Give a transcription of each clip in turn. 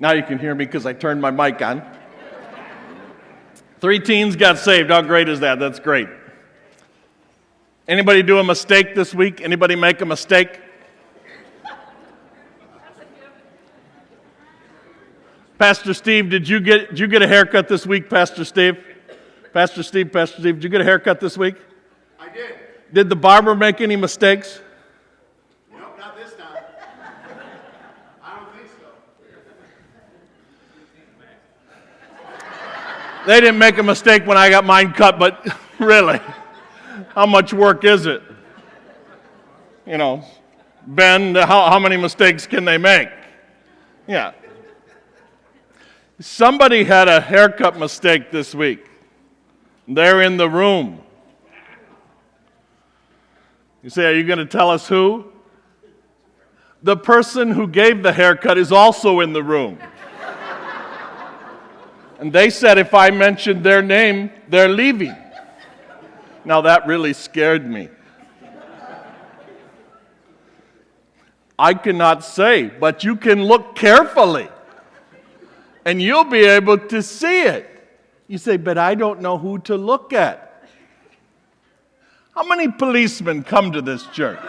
Now you can hear me because I turned my mic on. 3 teens got saved. How great is that? That's great. Anybody do a mistake this week? Anybody make a mistake? Pastor Steve, did you get a haircut this week, Pastor Steve? Pastor Steve, did you get a haircut this week? I did. Did the barber make any mistakes? Nope, not this time. I don't think so. They didn't make a mistake when I got mine cut, but really, how much work is it? You know, Ben, how many mistakes can they make? Yeah. Somebody had a haircut mistake this week. They're in the room. You say, are you going to tell us who? The person who gave the haircut is also in the room. And they said if I mentioned their name, they're leaving. Now that really scared me. I cannot say, but you can look carefully. And you'll be able to see it. You say, but I don't know who to look at. How many policemen come to this church?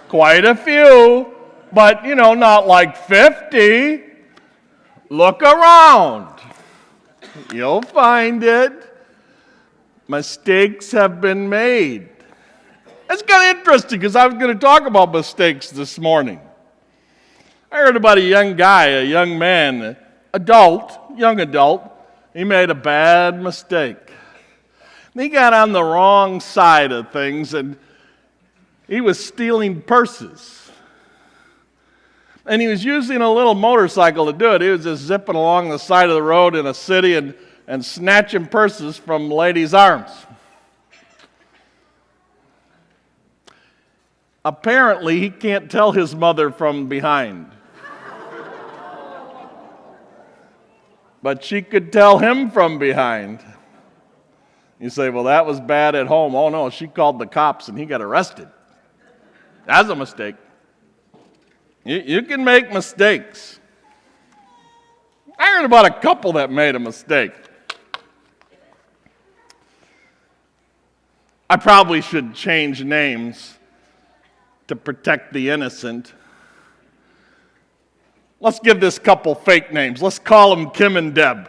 Quite a few, but not like 50. Look around. You'll find it. Mistakes have been made. That's kind of interesting because I was going to talk about mistakes this morning. I heard about a young guy, a young man, young adult. He made a bad mistake. And he got on the wrong side of things and he was stealing purses. And he was using a little motorcycle to do it. He was just zipping along the side of the road in a city and snatching purses from ladies' arms. Apparently, he can't tell his mother from behind. But she could tell him from behind. You say, well, that was bad at home. Oh, no, she called the cops and he got arrested. That's a mistake. You can make mistakes. I heard about a couple that made a mistake. I probably should change names to protect the innocent. Let's give this couple fake names. Let's call them Kim and Deb.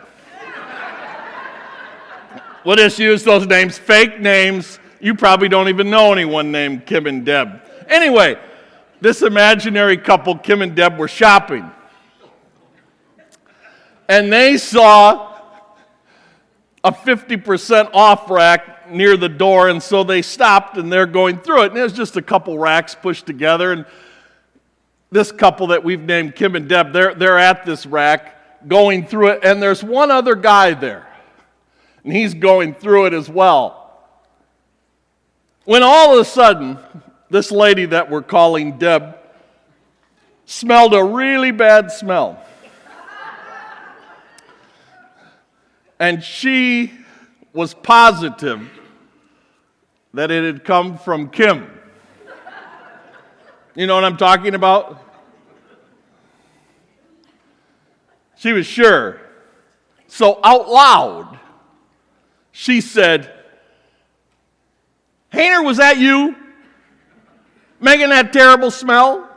We'll just use those names, fake names. You probably don't even know anyone named Kim and Deb. Anyway, this imaginary couple, Kim and Deb, were shopping. And they saw a 50% off rack near the door, and so they stopped and they're going through it. And there's just a couple racks pushed together, and this couple that we've named Kim and Deb, they're at this rack going through it, and there's one other guy there, and he's going through it as well. When all of a sudden, this lady that we're calling Deb smelled a really bad smell. And she was positive that it had come from Kim. You know what I'm talking about? She was sure. So out loud, she said, Hayner, was that you? Making that terrible smell?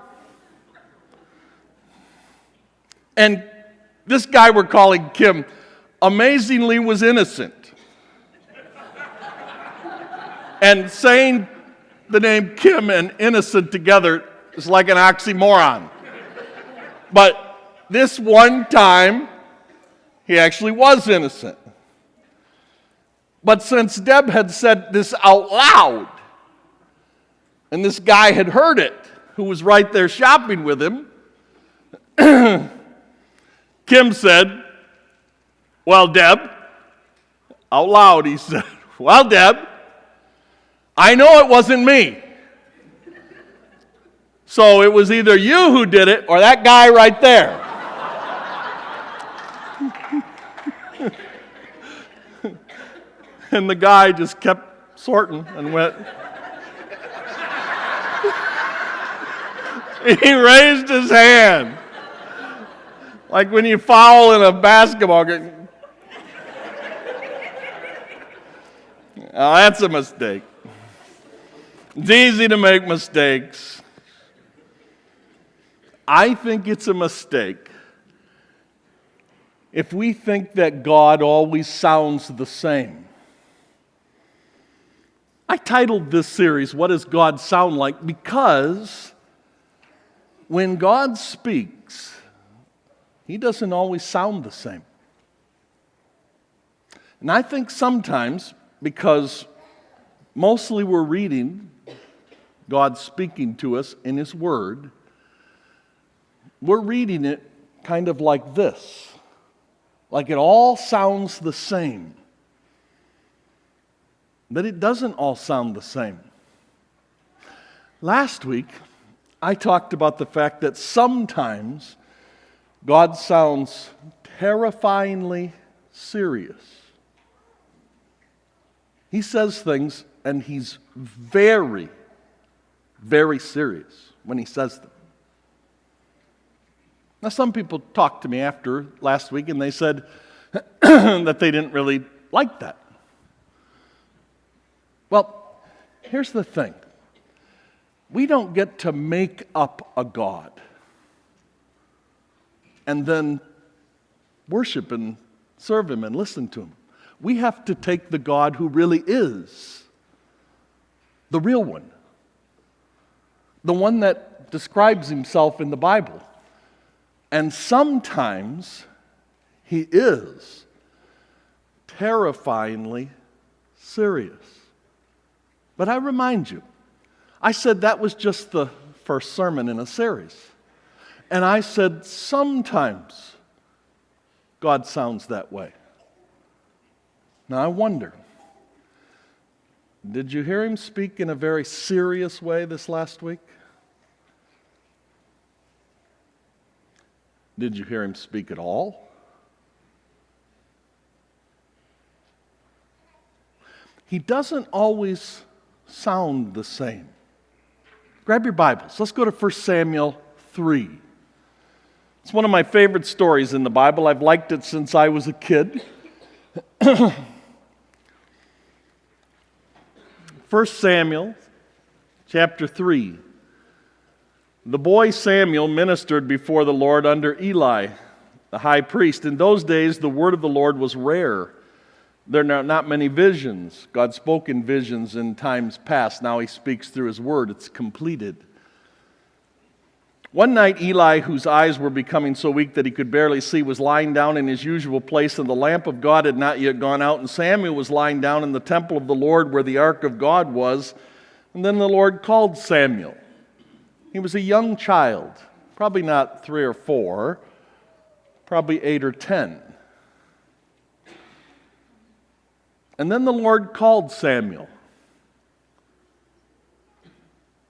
And this guy we're calling Kim amazingly was innocent. And saying the name Kim and innocent together is like an oxymoron. But this one time, he actually was innocent. But since Deb had said this out loud, And this guy had heard it, who was right there shopping with him. Kim said, "Well, Deb," out loud he said, "Well, Deb, I know it wasn't me. So it was either you who did it or that guy right there." And the guy just kept sorting and went. He raised his hand. Like when you foul in a basketball game. Oh, that's a mistake. It's easy to make mistakes. I think it's a mistake if we think that God always sounds the same. I titled this series, "What Does God Sound Like?" because when God speaks, He doesn't always sound the same. And I think sometimes, because mostly we're reading God speaking to us in His Word, we're reading it kind of like this. Like it all sounds the same. But it doesn't all sound the same. Last week, I talked about the fact that sometimes God sounds terrifyingly serious. He says things and He's very, very serious when He says them. Now, some people talked to me after last week and they said that they didn't really like that. Well, here's the thing. We don't get to make up a God and then worship and serve Him and listen to Him. We have to take the God who really is, the real one, the one that describes Himself in the Bible. And sometimes He is terrifyingly serious. But I remind you, I said that was just the first sermon in a series. And I said sometimes God sounds that way. Now I wonder, did you hear Him speak in a very serious way this last week? Did you hear Him speak at all? He doesn't always sound the same. Grab your Bibles. Let's go to 1 Samuel 3. It's one of my favorite stories in the Bible. I've liked it since I was a kid. 1 Samuel chapter 3. The boy Samuel ministered before the Lord under Eli, the high priest. In those days, the word of the Lord was rare. There are not many visions. God spoke in visions in times past. Now He speaks through His word. It's completed. One night, Eli, whose eyes were becoming so weak that he could barely see, was lying down in his usual place, and the lamp of God had not yet gone out, and Samuel was lying down in the temple of the Lord where the ark of God was. And then the Lord called Samuel. He was a young child, probably not 3 or 4, probably 8 or 10. And then the Lord called Samuel.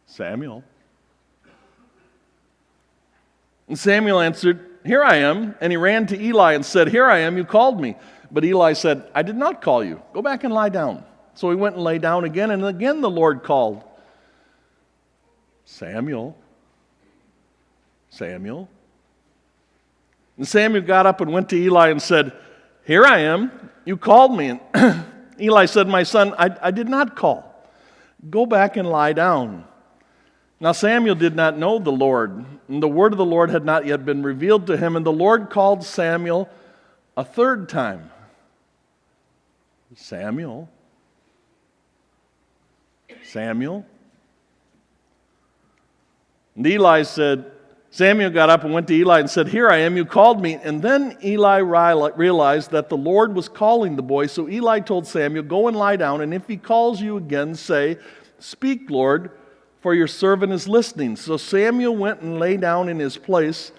Samuel. And Samuel answered, "Here I am." And he ran to Eli and said, "Here I am, you called me." But Eli said, "I did not call you. Go back and lie down." So he went and lay down again, and again the Lord called, "Samuel, Samuel." And Samuel got up and went to Eli and said, "Here I am, you called me." And Eli said, "My son, I did not call. Go back and lie down." Now Samuel did not know the Lord, and the word of the Lord had not yet been revealed to him, and the Lord called Samuel a third time. "Samuel, Samuel." And Samuel got up and went to Eli and said, "Here I am, you called me." And then Eli realized that the Lord was calling the boy, so Eli told Samuel, "Go and lie down, and if he calls you again, say, 'Speak, Lord, for your servant is listening." So Samuel went and lay down in his place,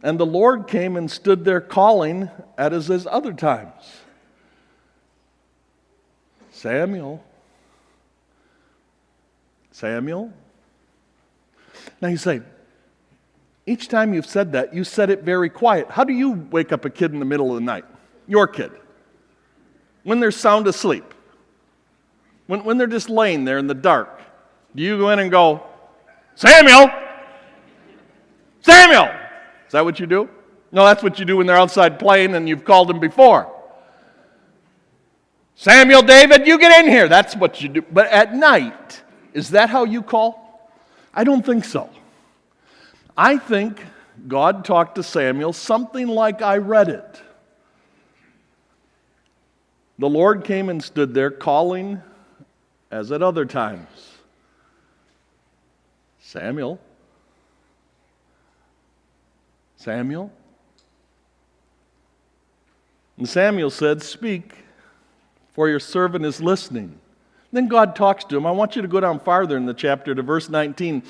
and the Lord came and stood there calling as his other times. "Samuel, Samuel." Now you say, each time you've said that, you said it very quiet. How do you wake up a kid in the middle of the night? Your kid. When they're sound asleep. When they're just laying there in the dark. Do you go in and go, "Samuel! Samuel!" Is that what you do? No, that's what you do when they're outside playing and you've called them before. "Samuel, David, you get in here." That's what you do. But at night, is that how you call? I don't think so. I think God talked to Samuel something like I read it. The Lord came and stood there calling as at other times. "Samuel, Samuel." And Samuel said, "Speak, for your servant is listening." Then God talks to him. I want you to go down farther in the chapter to verse 19.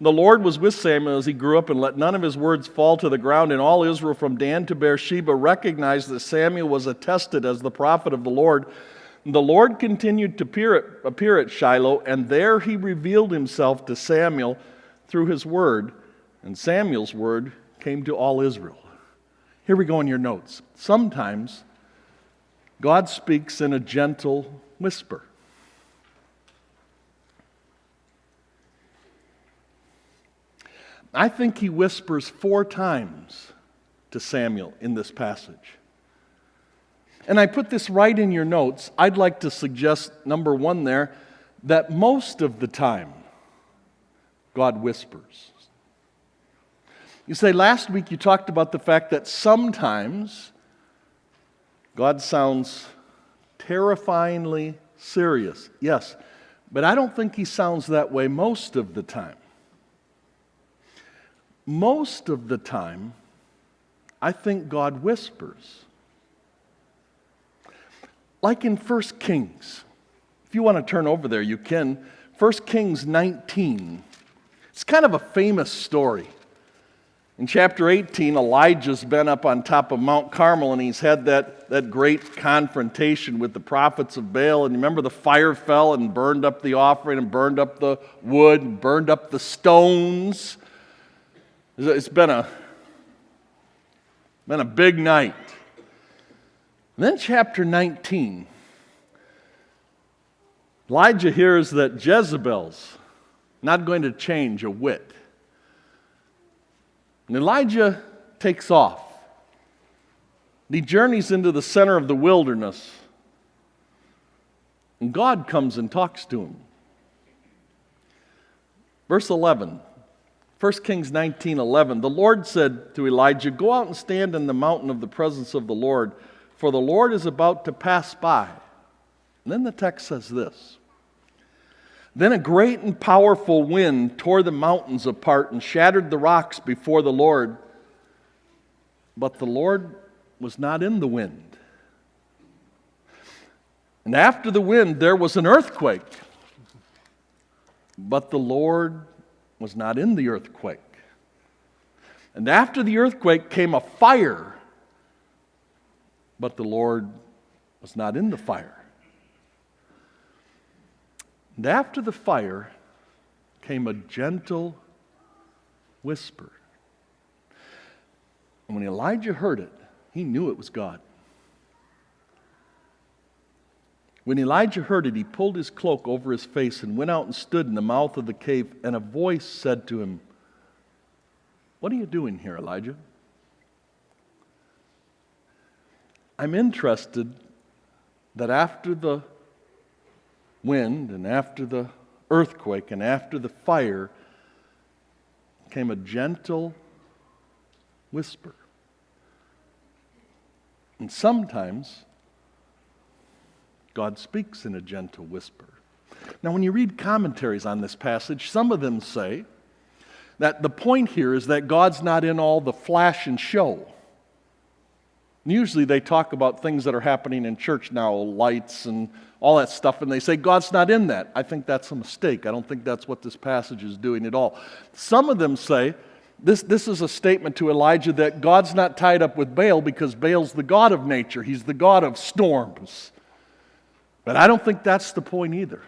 "The Lord was with Samuel as he grew up, and let none of his words fall to the ground. And all Israel from Dan to Beersheba recognized that Samuel was attested as the prophet of the Lord. And the Lord continued to appear at Shiloh, and there he revealed himself to Samuel through his word. And Samuel's word came to all Israel." Here we go in your notes. Sometimes God speaks in a gentle whisper. I think he whispers 4 times to Samuel in this passage. And I put this right in your notes. I'd like to suggest, number 1 there, that most of the time God whispers. You say, last week you talked about the fact that sometimes God sounds terrifyingly serious. Yes, but I don't think he sounds that way most of the time. Most of the time, I think God whispers. Like in 1 Kings. If you want to turn over there, you can. 1 Kings 19. It's kind of a famous story. In chapter 18, Elijah's been up on top of Mount Carmel, and he's had that great confrontation with the prophets of Baal. And remember, the fire fell and burned up the offering, and burned up the wood, and burned up the stones. It's been a big night. And then chapter 19, Elijah hears that Jezebel's not going to change a whit. And Elijah takes off. He journeys into the center of the wilderness. And God comes and talks to him. Verse 11. 1 Kings 19:11, "The Lord said to Elijah, 'Go out and stand in the mountain of the presence of the Lord, for the Lord is about to pass by.'" And then the text says this, "Then a great and powerful wind tore the mountains apart and shattered the rocks before the Lord. But the Lord was not in the wind. And after the wind there was an earthquake. But the Lord was not in the earthquake. And after the earthquake came a fire. But the Lord was not in the fire. And after the fire came a gentle whisper." And when Elijah heard it, he knew it was God. When Elijah heard it, he pulled his cloak over his face and went out and stood in the mouth of the cave. And a voice said to him, "What are you doing here, Elijah?" I'm interested that after the wind and after the earthquake and after the fire came a gentle whisper. And sometimes God speaks in a gentle whisper. Now, when you read commentaries on this passage, some of them say that the point here is that God's not in all the flash and show. And usually they talk about things that are happening in church now, lights and all that stuff, and they say God's not in that. I think that's a mistake. I don't think that's what this passage is doing at all. Some of them say this is a statement to Elijah that God's not tied up with Baal because Baal's the god of nature. He's the god of storms. But I don't think that's the point either.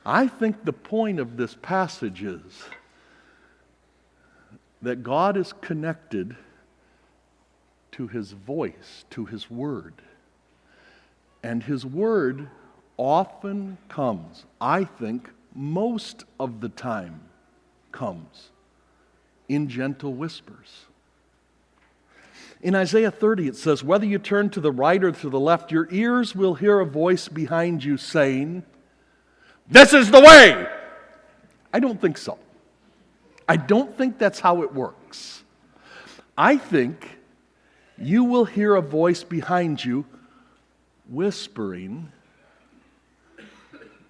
I think the point of this passage is that God is connected to His voice, to His word. And His word often comes, I think most of the time comes, in gentle whispers. In Isaiah 30 it says, whether you turn to the right or to the left, your ears will hear a voice behind you saying, this is the way! I don't think so. I don't think that's how it works. I think you will hear a voice behind you whispering,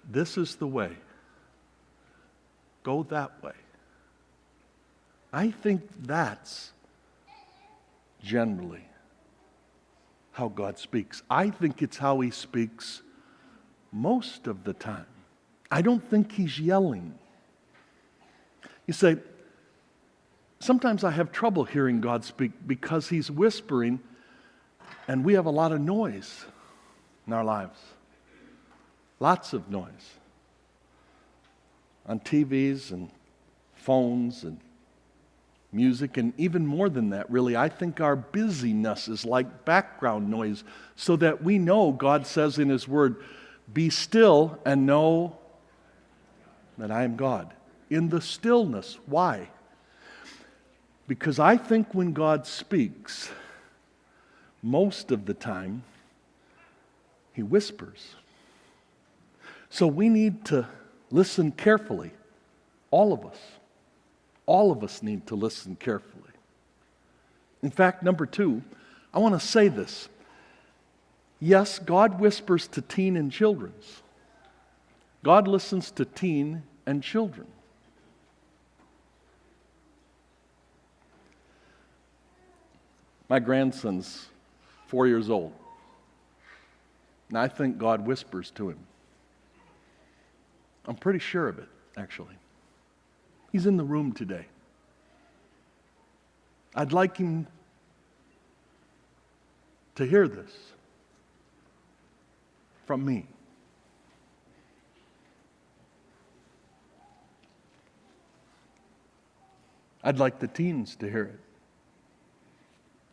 this is the way. Go that way. I think that's generally how God speaks. I think it's how He speaks most of the time. I don't think He's yelling. You say, sometimes I have trouble hearing God speak because He's whispering and we have a lot of noise in our lives. Lots of noise. On TVs and phones and music, and even more than that, really, I think our busyness is like background noise so that we know God says in His Word, be still and know that I am God. In the stillness. Why? Because I think when God speaks, most of the time, He whispers. So we need to listen carefully. All of us. All of us need to listen carefully. In fact, number 2, I want to say this. Yes, God whispers to teen and children. God listens to teen and children. My grandson's 4 years old. And I think God whispers to him. I'm pretty sure of it, actually. He's in the room today. I'd like him to hear this from me. I'd like the teens to hear it.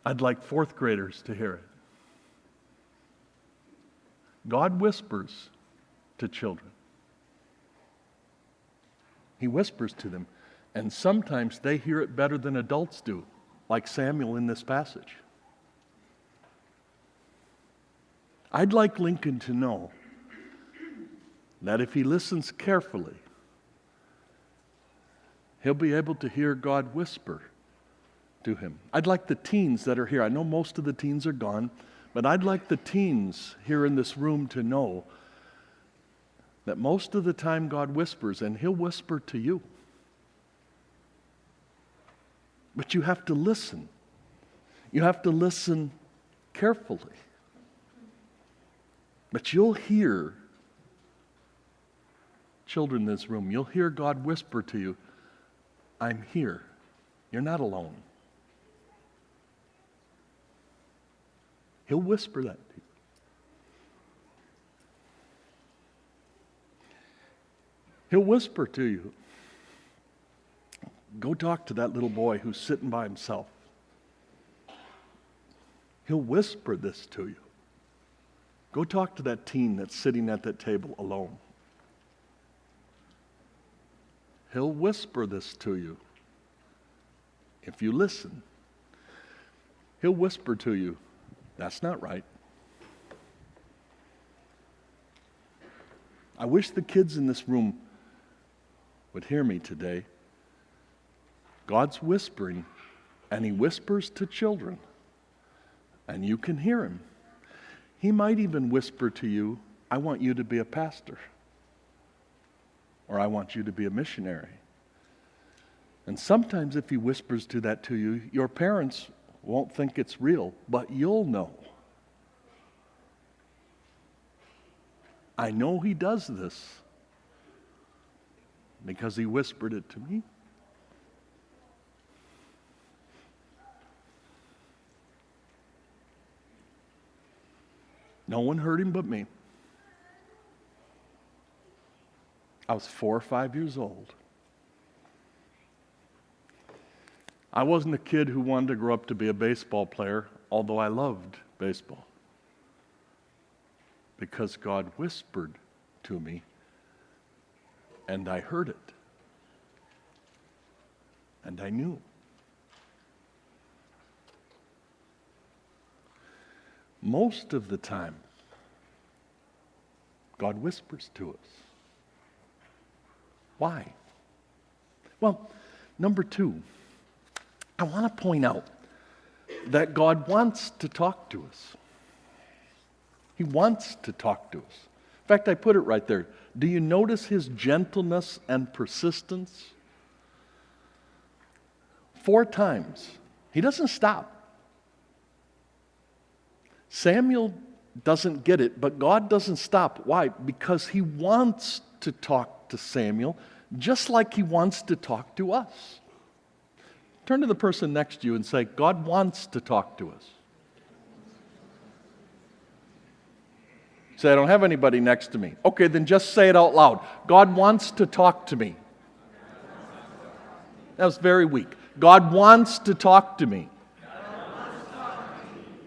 I'd like 4th graders to hear it. God whispers to children. He whispers to them, and sometimes they hear it better than adults do, like Samuel in this passage. I'd like Lincoln to know that if he listens carefully, he'll be able to hear God whisper to him. I'd like the teens that are here, I know most of the teens are gone, but I'd like the teens here in this room to know that most of the time God whispers, and He'll whisper to you. But you have to listen. You have to listen carefully. But you'll hear, children in this room, you'll hear God whisper to you, I'm here. You're not alone. He'll whisper that to you. He'll whisper to you, go talk to that little boy who's sitting by himself. He'll whisper this to you. Go talk to that teen that's sitting at that table alone. He'll whisper this to you if you listen. He'll whisper to you, that's not right. I wish the kids in this room would hear me today. God's whispering, and He whispers to children, and you can hear Him. He might even whisper to you, I want you to be a pastor, or I want you to be a missionary. And sometimes if He whispers to you, your parents won't think it's real, but you'll know. I know he does this because he whispered it to me. No one heard him but me. I was 4 or 5 years old. I wasn't a kid who wanted to grow up to be a baseball player, although I loved baseball. Because God whispered to me, and I heard it. And I knew. Most of the time, God whispers to us. Why? Well, number two, I want to point out that God wants to talk to us. He wants to talk to us. In fact, I put it right there. Do you notice his gentleness and persistence? 4 times. He doesn't stop. Samuel doesn't get it, but God doesn't stop. Why? Because he wants to talk to Samuel just like he wants to talk to us. Turn to the person next to you and say, God wants to talk to us. Say, I don't have anybody next to me. Okay, then just say it out loud. God wants to talk to me. That was very weak. God wants to talk to me.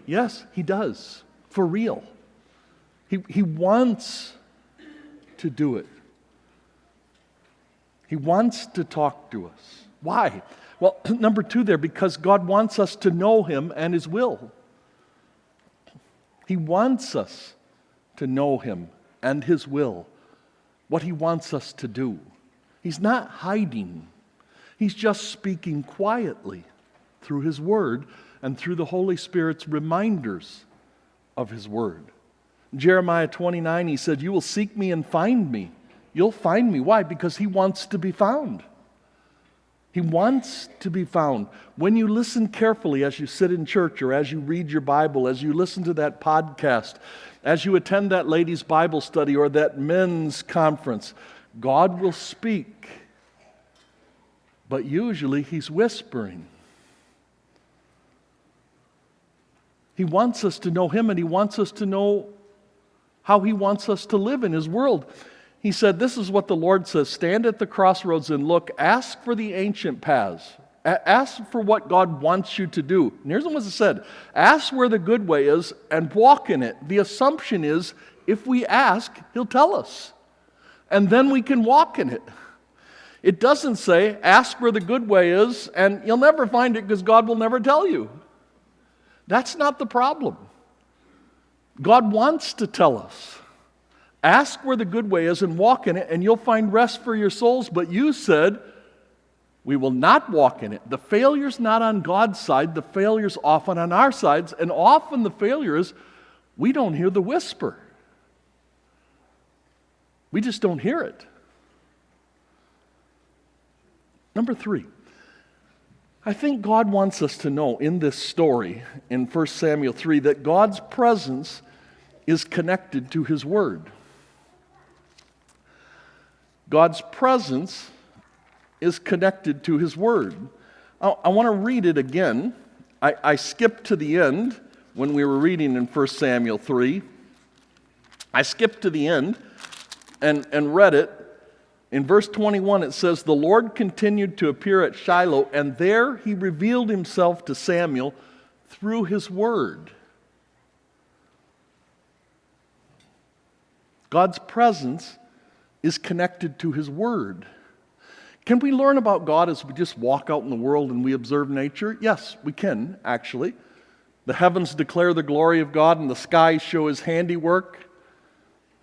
Yes, he does. For real. He wants to do it. He wants to talk to us. Why? Well, number 2 there, because God wants us to know him and his will. He wants us to know him and his will, what he wants us to do. He's not hiding. He's just speaking quietly through his word and through the Holy Spirit's reminders of his word. In Jeremiah 29, he said, you will seek me and find me. You'll find me. Why? Because he wants to be found. He wants to be found. When you listen carefully as you sit in church or as you read your Bible, as you listen to that podcast, as you attend that ladies' Bible study or that men's conference, God will speak. But usually he's whispering. He wants us to know him, and he wants us to know how he wants us to live in his world. He said, this is what the Lord says, stand at the crossroads and look, ask for the ancient paths. Ask for what God wants you to do. And here's what it said, ask where the good way is and walk in it. The assumption is, if we ask, he'll tell us. And then we can walk in it. It doesn't say, ask where the good way is, and you'll never find it because God will never tell you. That's not the problem. God wants to tell us. Ask where the good way is and walk in it, and you'll find rest for your souls. But you said, we will not walk in it. The failure's not on God's side. The failure's often on our sides. And often the failure is we don't hear the whisper. We just don't hear it. Number 3. I think God wants us to know in this story, in 1 Samuel 3, that God's presence is connected to his word. God's presence is connected to his word. I want to read it again. I skipped to the end when we were reading in 1 Samuel 3. I skipped to the end and read it. In verse 21 it says, the Lord continued to appear at Shiloh, and there he revealed himself to Samuel through his word. God's presence is connected to his word. Can we learn about God as we just walk out in the world and we observe nature? Yes, we can, actually. The heavens declare the glory of God and the skies show his handiwork.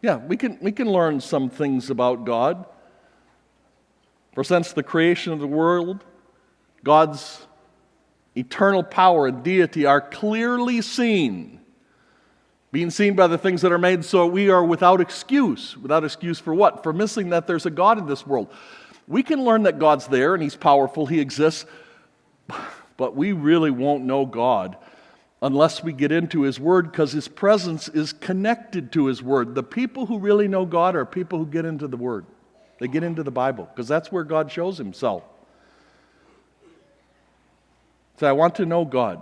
Yeah, we can learn some things about God. For since the creation of the world, God's eternal power and deity are clearly seen, being seen by the things that are made, so we are without excuse. Without excuse for what? For missing that there's a God in this world. We can learn that God's there and he's powerful, he exists, But we really won't know God unless we get into His Word, because His presence is connected to His Word. The people who really know God are people who get into the Word. They get into the Bible, because that's where God shows Himself. So I want to know God.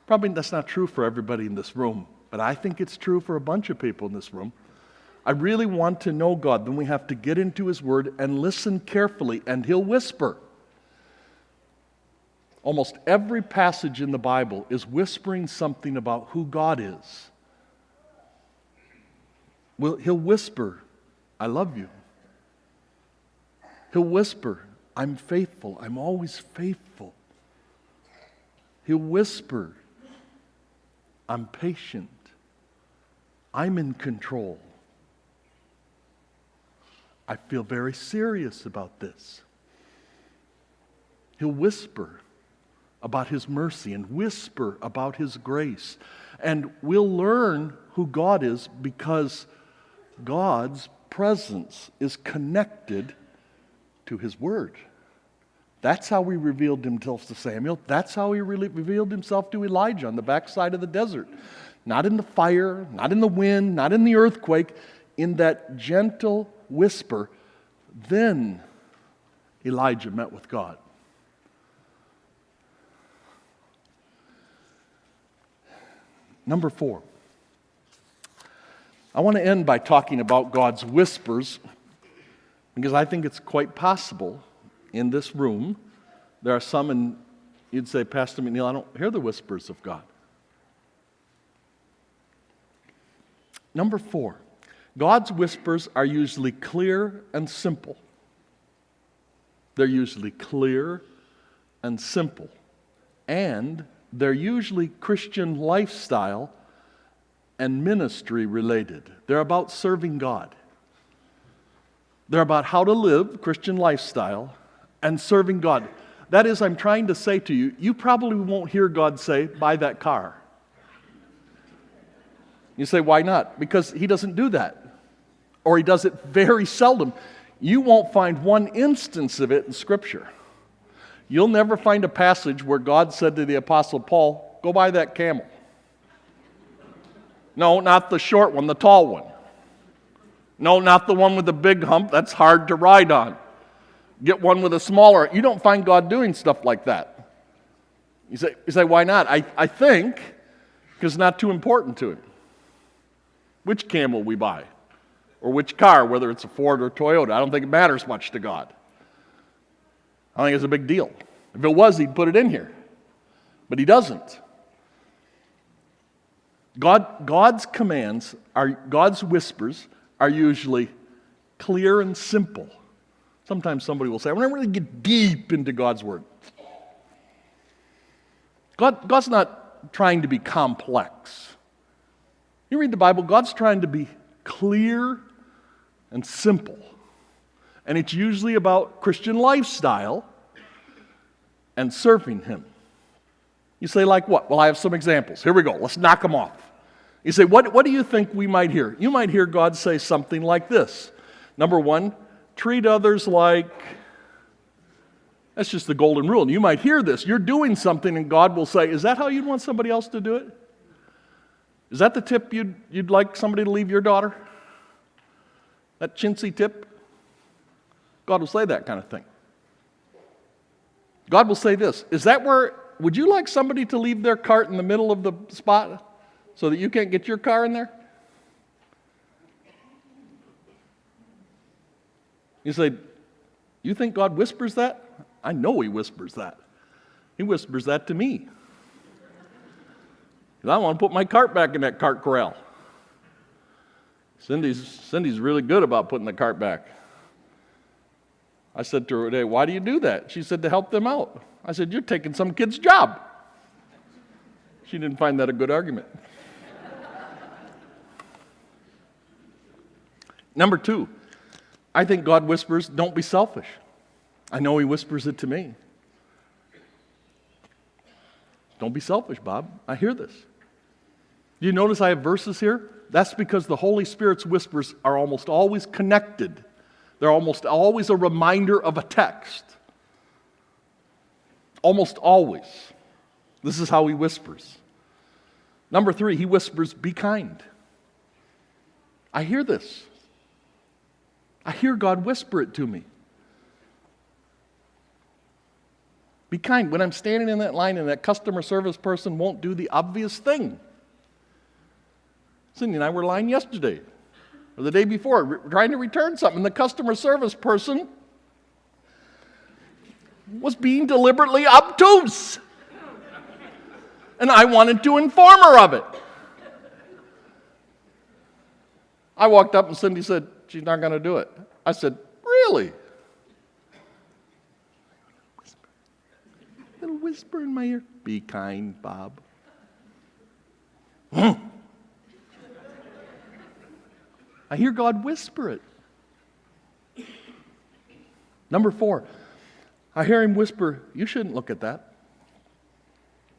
Probably that's not true for everybody in this room, but I think it's true for a bunch of people in this room. I really want to know God. Then we have to get into His Word and listen carefully, and He'll whisper. Almost every passage in the Bible is whispering something about who God is. He'll whisper, I love you. He'll whisper, I'm faithful. I'm always faithful. He'll whisper, I'm patient. I'm in control. I feel very serious about this. He'll whisper about His mercy and whisper about His grace. And we'll learn who God is because God's presence is connected to His Word. That's how He revealed Himself to Samuel. That's how He revealed Himself to Elijah on the backside of the desert. Not in the fire, not in the wind, not in the earthquake, in that gentle whisper. Then Elijah met with God. Number 4. I want to end by talking about God's whispers, because I think it's quite possible in this room, there are some, and you'd say, Pastor McNeil, I don't hear the whispers of God. Number 4, God's whispers are usually clear and simple. They're usually clear and simple. And they're usually Christian lifestyle and ministry related. They're about serving God. They're about how to live Christian lifestyle and serving God. That is, I'm trying to say to you, you probably won't hear God say, buy that car. You say, why not? Because He doesn't do that. Or He does it very seldom. You won't find one instance of it in Scripture. You'll never find a passage where God said to the Apostle Paul, go buy that camel. No, not the short one, the tall one. No, not the one with the big hump. That's hard to ride on. Get one with a smaller. You don't find God doing stuff like that. You say, why not? I think because it's not too important to Him. Which camel we buy, or which car, whether it's a Ford or Toyota, I don't think it matters much to God. I think it's a big deal. If it was, He'd put it in here. But He doesn't. God's commands, God's whispers, are usually clear and simple. Sometimes somebody will say, I want to really get deep into God's Word. God's not trying to be complex. You read the Bible, God's trying to be clear and simple. And it's usually about Christian lifestyle and serving Him. You say, like what? Well, I have some examples. Here we go. Let's knock them off. You say, what do you think we might hear? You might hear God say something like this. Number 1, treat others like... That's just the golden rule. And you might hear this. You're doing something and God will say, is that how you'd want somebody else to do it? Is that the tip you'd like somebody to leave your daughter? That chintzy tip? God will say that kind of thing. God will say this, would you like somebody to leave their cart in the middle of the spot so that you can't get your car in there? You say, you think God whispers that? I know He whispers that. He whispers that to me. Because I want to put my cart back in that cart corral. Cindy's really good about putting the cart back. I said to her today, why do you do that? She said, to help them out. I said, you're taking some kid's job. She didn't find that a good argument. Number 2, I think God whispers, don't be selfish. I know He whispers it to me. Don't be selfish, Bob. I hear this. Do you notice I have verses here? That's because the Holy Spirit's whispers are almost always connected. They're almost always a reminder of a text. almost always. This is how he whispers. Number 3, he whispers, be kind. I hear this. I hear God whisper it to me. Be kind. When I'm standing in that line and that customer service person won't do the obvious thing. Cindy and I were in line yesterday, or the day before, trying to return something. The customer service person was being deliberately obtuse. And I wanted to inform her of it. I walked up and Cindy said, she's not going to do it. I said, really? Little whisper in my ear. Be kind, Bob. I hear God whisper it. Number 4, I hear him whisper, you shouldn't look at that.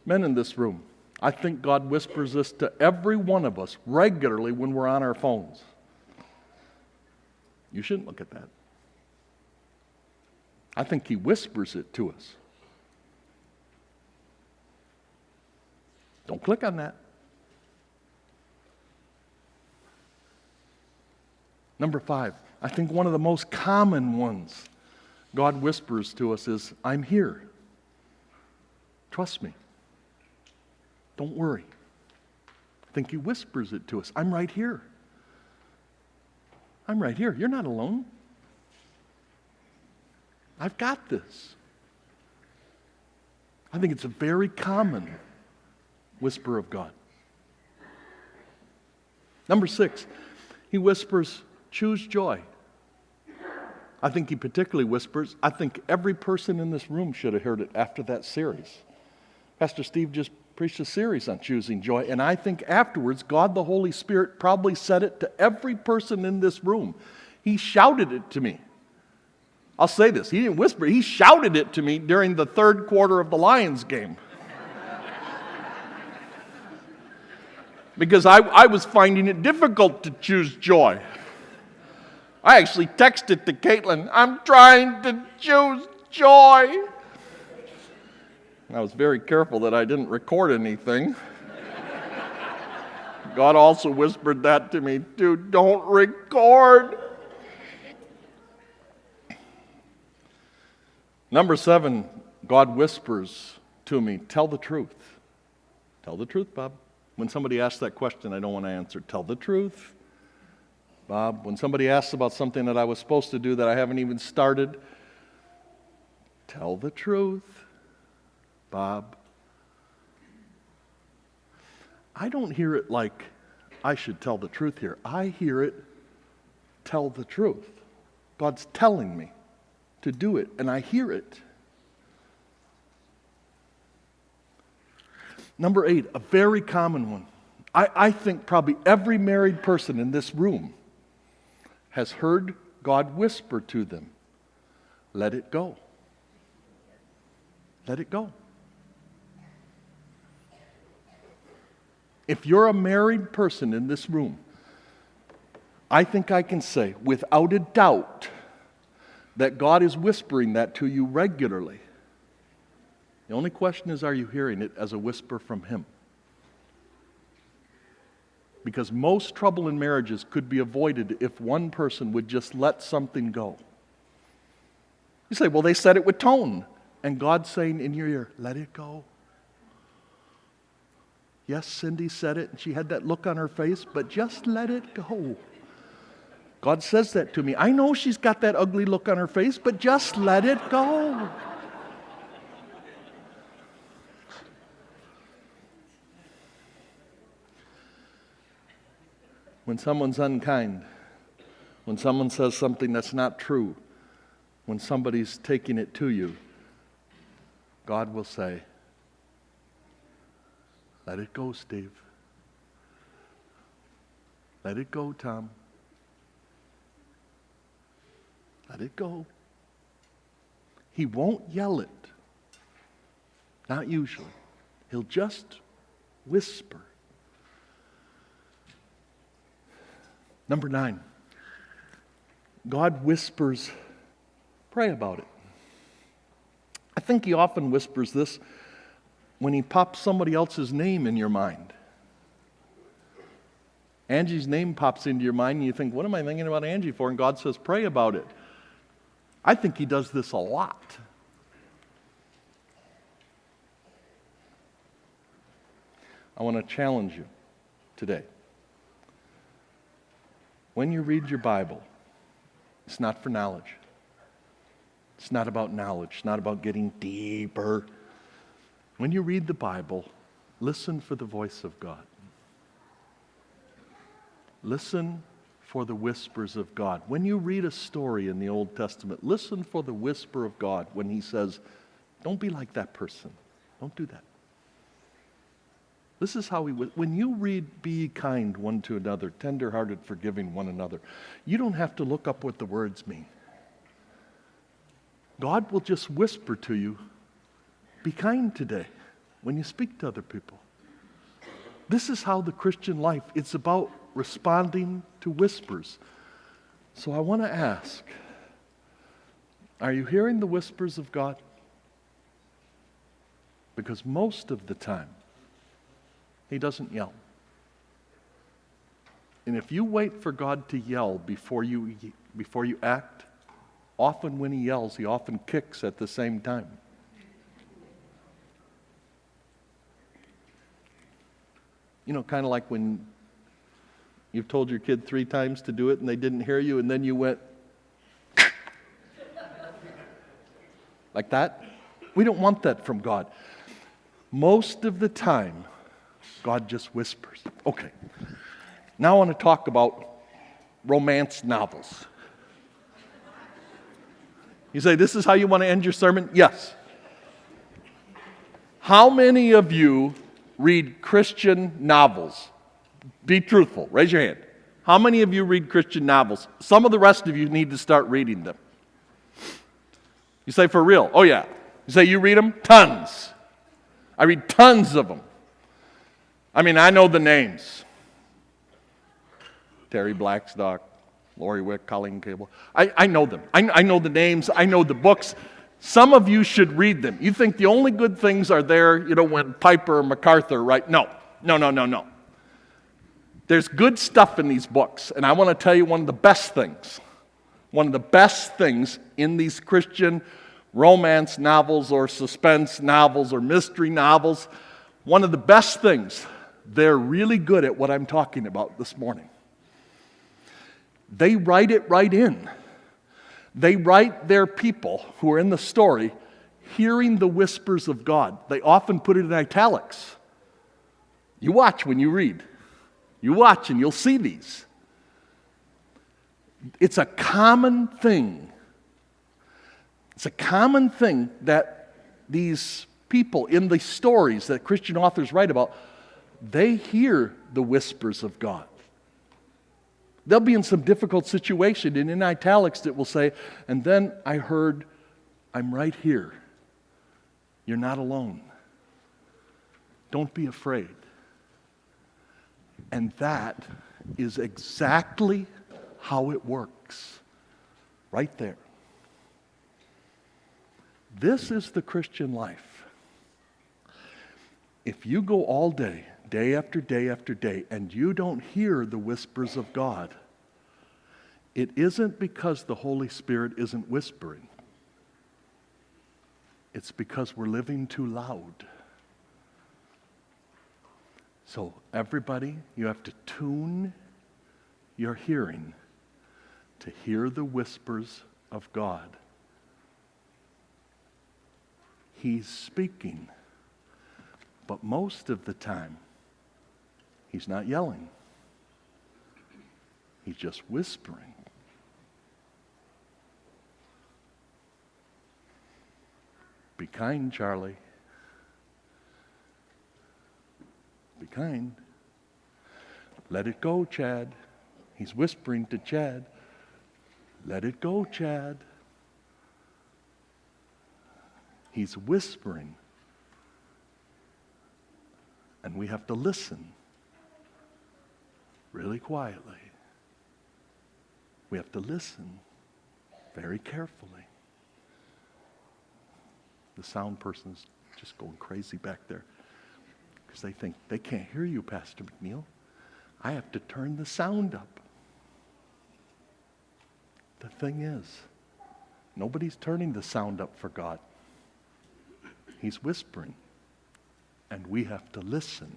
Men in this room, I think God whispers this to every one of us regularly when we're on our phones. You shouldn't look at that. I think he whispers it to us. Don't click on that. Number 5, I think one of the most common ones God whispers to us is, I'm here. Trust me. Don't worry. I think he whispers it to us. I'm right here. I'm right here. You're not alone. I've got this. I think it's a very common whisper of God. Number 6, he whispers, choose joy. I think he particularly whispers, I think every person in this room should have heard it after that series. Pastor Steve just preached a series on choosing joy, and I think afterwards, God the Holy Spirit probably said it to every person in this room. He shouted it to me. I'll say this, he didn't whisper, he shouted it to me during the 3rd quarter of the Lions game. Because I was finding it difficult to choose joy. I actually texted to Caitlin, I'm trying to choose joy. I was very careful that I didn't record anything. God also whispered that to me too, don't record. Number 7, God whispers to me, tell the truth. Tell the truth, Bob. When somebody asks that question, I don't want to answer, tell the truth. Bob, when somebody asks about something that I was supposed to do that I haven't even started, tell the truth. Bob. I don't hear it like I should tell the truth here. I hear it, tell the truth. God's telling me to do it, and I hear it. Number 8, a very common one. I think probably every married person in this room has heard God whisper to them, let it go. Let it go. If you're a married person in this room, I think I can say without a doubt that God is whispering that to you regularly. The only question is, are you hearing it as a whisper from him? Because most trouble in marriages could be avoided if one person would just let something go. You say, well, they said it with tone. And God's saying in your ear, let it go. Yes, Cindy said it, and she had that look on her face, but just let it go. God says that to me. I know she's got that ugly look on her face, but just let it go. When someone's unkind, when someone says something that's not true, when somebody's taking it to you, God will say, let it go, Steve. Let it go, Tom. Let it go. He won't yell it. Not usually. He'll just whisper. Number 9, God whispers, pray about it. I think he often whispers this when he pops somebody else's name in your mind. Angie's name pops into your mind and you think, what am I thinking about Angie for? And God says, pray about it. I think he does this a lot. I want to challenge you today. When you read your Bible, it's not for knowledge. It's not about knowledge. It's not about getting deeper. When you read the Bible, listen for the voice of God. Listen for the whispers of God. When you read a story in the Old Testament, listen for the whisper of God when he says, don't be like that person. Don't do that. This is how when you read, be ye kind one to another, tender-hearted, forgiving one another, you don't have to look up what the words mean. God will just whisper to you, be kind today when you speak to other people. This is how the Christian life, it's about responding to whispers. So I want to ask, are you hearing the whispers of God? Because most of the time, he doesn't yell. And if you wait for God to yell before you act, often when he yells, he often kicks at the same time. You know, kind of like when you've told your kid 3 times to do it and they didn't hear you, and then you went like that. We don't want that from God. Most of the time, God just whispers. Okay, now I want to talk about romance novels. You say, this is how you want to end your sermon? Yes. How many of you read Christian novels? Be truthful. Raise your hand. How many of you read Christian novels? Some of the rest of you need to start reading them. You say, for real? Oh, yeah. You say, you read them? Tons. I read tons of them. I mean, I know the names. Terry Blackstock, Lori Wick, Colleen Cable. I know them. I know the names. I know the books. Some of you should read them. You think the only good things are there, when Piper or MacArthur write. No. There's good stuff in these books. And I want to tell you one of the best things. One of the best things in these Christian romance novels or suspense novels or mystery novels, one of the best things, they're really good at what I'm talking about this morning. They write it right in. They write their people who are in the story hearing the whispers of God. They often put it in italics. You watch when you read. You watch and you'll see these. It's a common thing. It's a common thing that these people in the stories that Christian authors write about, they hear the whispers of God. They'll be in some difficult situation, and in italics it will say, and then I heard, I'm right here. You're not alone. Don't be afraid. And that is exactly how it works. Right there. This is the Christian life. If you go all day, day after day after day, and you don't hear the whispers of God, it isn't because the Holy Spirit isn't whispering. It's because we're living too loud. So everybody, you have to tune your hearing to hear the whispers of God. He's speaking, but most of the time, he's not yelling. He's just whispering. Be kind, Charlie. Be kind. Let it go, Chad. He's whispering to Chad. Let it go, Chad. He's whispering. And we have to listen really quietly. We have to listen very carefully. The sound person's just going crazy back there because they think they can't hear you, Pastor McNeil. I have to turn the sound up. The thing is, nobody's turning the sound up for God. He's whispering, and we have to listen